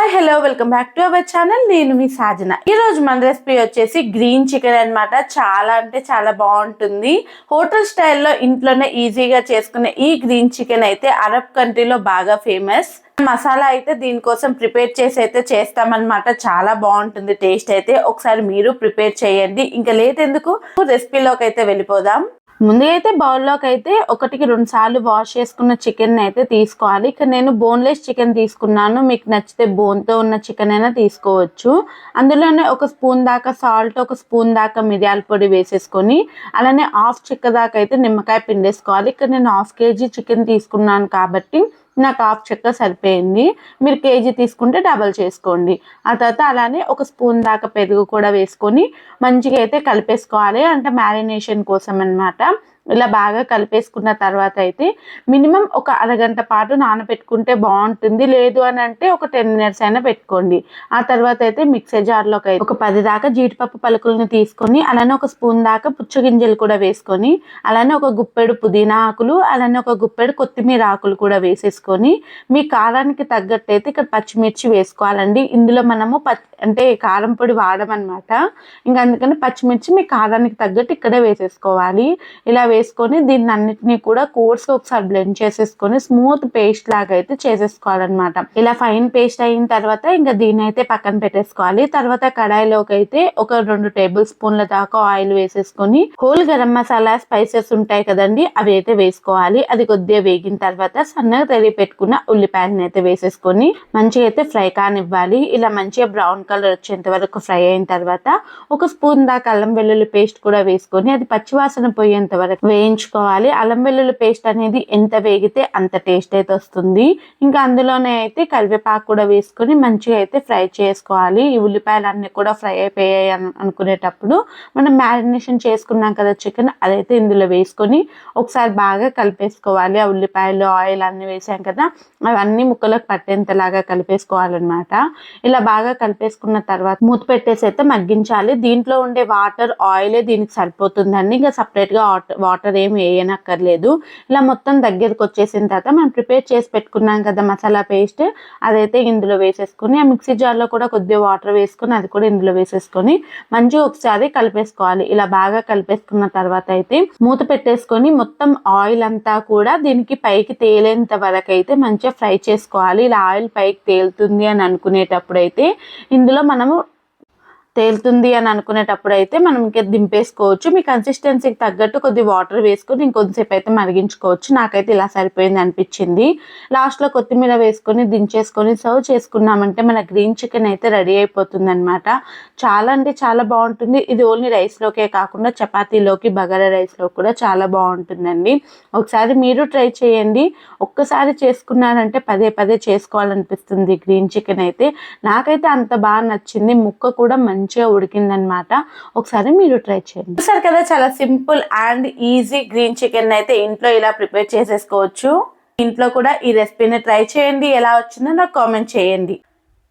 Hi hello welcome back to our channel. నేను మీ సాజన. ఈ రోజు మన రెసిపీ వచ్చేసి గ్రీన్ చికెన్ అన్నమాట. చాలా అంటే చాలా బాగుంటుంది. హోటల్ స్టైల్లో ఇంట్లోనే ఈజీగా చేసుకునే ఈ గ్రీన్ చికెన్ అయితే అరబ్ కంట్రీలో బాగా ఫేమస్. మసాలా అయితే దీనికోసం ప్రిపేర్ చేసి అయితే చేస్తామన్నమాట. చాలా బాగుంటుంది టేస్ట్ అయితే. ఒకసారి మీరు ప్రిపేర్ చేయండి. ఇంకా లేట్ ఎందుకు, రెసిపీలోకి అయితే వెళ్ళిపోదాం. ముందుగా అయితే బౌల్లోకి అయితే 1-2 సార్లు వాష్ చేసుకున్న చికెన్ అయితే తీసుకోవాలి. ఇక్కడ నేను బోన్లెస్ చికెన్ తీసుకున్నాను. మీకు నచ్చితే బోన్తో ఉన్న చికెన్ అయినా తీసుకోవచ్చు. అందులోనే 1 స్పూన్ దాకా సాల్ట్, 1 స్పూన్ దాకా మిరియాల పొడి వేసేసుకొని అలానే హాఫ్ చెక్క దాకా అయితే నిమ్మకాయ పిండేసుకోవాలి. ఇక్కడ నేను 1/2 kg చికెన్ తీసుకున్నాను కాబట్టి నాకు 1/2 చెక్క సరిపోయింది. మీరు కేజీ తీసుకుంటే డబల్ చేసుకోండి. ఆ తర్వాత అలానే 1 స్పూన్ దాకా పెరుగు కూడా వేసుకొని మంచిగా అయితే కలిపేసుకోవాలి. అంటే మ్యారినేషన్ కోసం అన్నమాట. ఇలా బాగా కలిపేసుకున్న తర్వాత అయితే మినిమం ఒక అరగంట పాటు నానబెట్టుకుంటే బాగుంటుంది. లేదు అని అంటే ఒక 10 minutes అయినా పెట్టుకోండి. ఆ తర్వాత అయితే మిక్సీ జార్లోకి అయితే ఒక 10 దాకా జీడిపప్పు పలుకులను తీసుకొని అలానే 1 స్పూన్ దాకా పుచ్చగింజలు కూడా వేసుకొని అలానే 1 గుప్పెడు పుదీనా ఆకులు అలానే 1 గుప్పెడు కొత్తిమీర ఆకులు కూడా వేసేసుకొని మీ కారానికి తగ్గట్టు అయితే ఇక్కడ పచ్చిమిర్చి వేసుకోవాలండి. ఇందులో మనము అంటే కారం పొడి వాడమన్నమాట. ఇంకా అందుకని పచ్చిమిర్చి మీ కారానికి తగ్గట్టు ఇక్కడే వేసేసుకోవాలి. ఇలా వేసుకొని దీన్ని అన్నిటినీ కూడా కోర్స్గా ఒకసారి బ్లెండ్ చేసేసుకొని స్మూత్ పేస్ట్ లాగా అయితే చేసేసుకోవాలన్నమాట. ఇలా ఫైన్ పేస్ట్ అయిన తర్వాత ఇంకా దీన్ని అయితే పక్కన పెట్టేసుకోవాలి. తర్వాత కడాయిలోకి అయితే ఒక 2 టేబుల్ స్పూన్ల దాకా ఆయిల్ వేసేసుకొని హోల్ గరం మసాలా స్పైసెస్ ఉంటాయి కదండి, అవి అయితే వేసుకోవాలి. అది కొద్దిగా వేగిన తర్వాత సన్నగా తరిగి పెట్టుకున్న ఉల్లిపాయలను అయితే వేసేసుకొని మంచిగా అయితే ఫ్రై కానివ్వాలి. ఇలా మంచిగా బ్రౌన్ కలర్ వచ్చేంత వరకు ఫ్రై అయిన తర్వాత 1 స్పూన్ దాకా అల్లం వెల్లుల్లి పేస్ట్ కూడా వేసుకొని అది పచ్చివాసన పోయేంత వరకు వేయించుకోవాలి. అల్లం వెల్లుల్లి పేస్ట్ అనేది ఎంత వేగితే అంత టేస్ట్ అయితే వస్తుంది. ఇంకా అందులోనే అయితే కరివేపాకు కూడా వేసుకొని మంచిగా అయితే ఫ్రై చేసుకోవాలి. ఈ ఉల్లిపాయలు అన్నీ కూడా ఫ్రై అయిపోయాయి అనుకునేటప్పుడు మనం మ్యారినేషన్ చేసుకున్నాం కదా చికెన్, అదైతే ఇందులో వేసుకొని ఒకసారి బాగా కలిపేసుకోవాలి. ఆ ఉల్లిపాయలు ఆయిల్ అన్నీ వేసాం కదా, అవన్నీ ముక్కలకు పట్టేంతలాగా కలిపేసుకోవాలన్నమాట. ఇలా బాగా కలిపేసుకున్న తర్వాత మూత పెట్టేసి అయితే మగ్గించాలి. దీంట్లో ఉండే వాటర్ ఆయిలే దీనికి సరిపోతుందండి. ఇంకా సపరేట్గా వాటర్ ఏమి వేయనక్కర్లేదు. ఇలా మొత్తం దగ్గరకు వచ్చేసిన తర్వాత మనం ప్రిపేర్ చేసి పెట్టుకున్నాం కదా మసాలా పేస్ట్, అదైతే ఇందులో వేసేసుకొని ఆ మిక్సీ జార్లో కూడా కొద్దిగా వాటర్ వేసుకొని అది కూడా ఇందులో వేసేసుకొని మంచిగా ఒకసారి కలిపేసుకోవాలి. ఇలా బాగా కలిపేసుకున్న తర్వాత అయితే మూత పెట్టేసుకొని మొత్తం ఆయిల్ అంతా కూడా దీనికి పైకి తేలేంత వరకు అయితే మంచిగా ఫ్రై చేసుకోవాలి. ఇలా ఆయిల్ పైకి తేలుతుంది అని అనుకునేటప్పుడు అయితే ఇందులో మనము మనం ఇంకా దింపేసుకోవచ్చు. మీ కన్సిస్టెన్సీకి తగ్గట్టు కొద్ది వాటర్ వేసుకొని ఇంకొంతసేపు అయితే మరిగించుకోవచ్చు. నాకైతే ఇలా సరిపోయింది అనిపించింది. లాస్ట్లో కొత్తిమీర వేసుకొని దించేసుకొని సర్వ్ చేసుకున్నామంటే మన గ్రీన్ చికెన్ అయితే రెడీ అయిపోతుంది అనమాట. చాలా అంటే చాలా బాగుంటుంది. ఇది ఓన్లీ రైస్లోకే కాకుండా చపాతీలోకి బగారా రైస్లో కూడా చాలా బాగుంటుందండి. ఒకసారి మీరు ట్రై చేయండి. ఒక్కసారి చేసుకున్నారంటే పదే పదే చేసుకోవాలనిపిస్తుంది గ్రీన్ చికెన్ అయితే. నాకైతే అంత బాగా నచ్చింది. ముక్క కూడా మంచిగా ఉడికిందనమాట. ఒకసారి మీరు ట్రై చేయండి. చూసారు కదా, చాలా simple and easy green chicken అయితే ఇంట్లో ఇలా ప్రిపేర్ చేసేసుకోవచ్చు. ఇంట్లో కూడా ఈ రెసిపీని ట్రై చేయండి. ఎలా వచ్చిందో నాకు కామెంట్ చేయండి.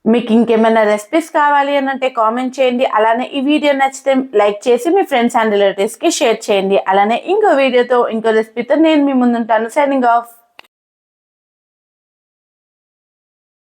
మీకు ఇంకేమైనా రెసిపీస్ కావాలి అని అంటే కామెంట్ చేయండి. అలానే ఈ వీడియో నచ్చితే లైక్ చేసి మీ ఫ్రెండ్స్ అండ్ రిలేటివ్స్కి షేర్ చేయండి. అలానే ఇంకో వీడియోతో ఇంకో రెసిపీతో నేను మీ ముందుంటాను. Signing of.